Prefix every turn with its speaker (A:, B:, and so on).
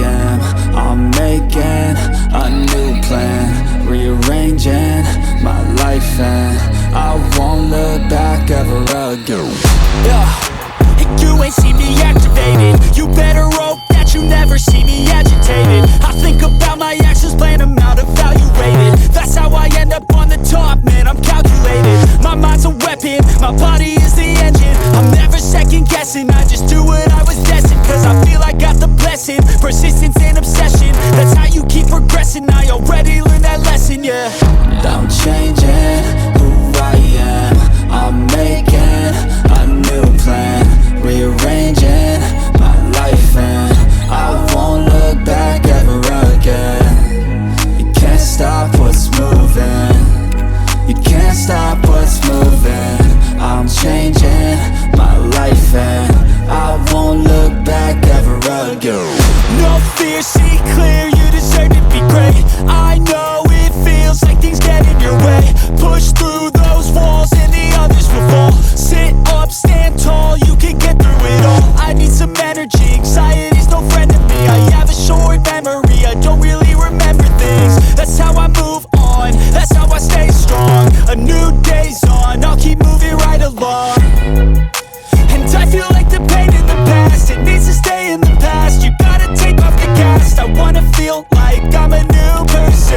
A: am. I'm making a new plan, rearranging my life, and I won't look back ever again.
B: Yeah. You ain't see me activated. You better hope that you never see me agitated. I think about my actions, plan them out, evaluated. That's how I end up on the top, man, I'm calculated. My mind's a weapon, my body is the engine. I'm never second guessing, I just do what I was destined. Cause I feel I got the blessing, persistence and obsession. That's how you keep progressing, I already learned that lesson, yeah.
A: I'm changing who I am. I'm making a new plan, rearranging my life, and I won't look back ever again. You can't stop what's moving, you can't stop what's moving. I'm changing my life, and I won't look back ever again.
B: No fear, see clear, you deserve to be great. I know it feels like things get in your way. Push through those walls and the others will fall. Sit up, stand tall, you can get through it all. I need some energy, anxiety's no friend to me. I have a short memory, I don't really remember things. That's how I move on, that's how I stay strong. A new day's on, I'll keep moving right along. And I feel like the pain in the past, it needs to stay in the past. You gotta take off the cast, I wanna feel like I'm a new person.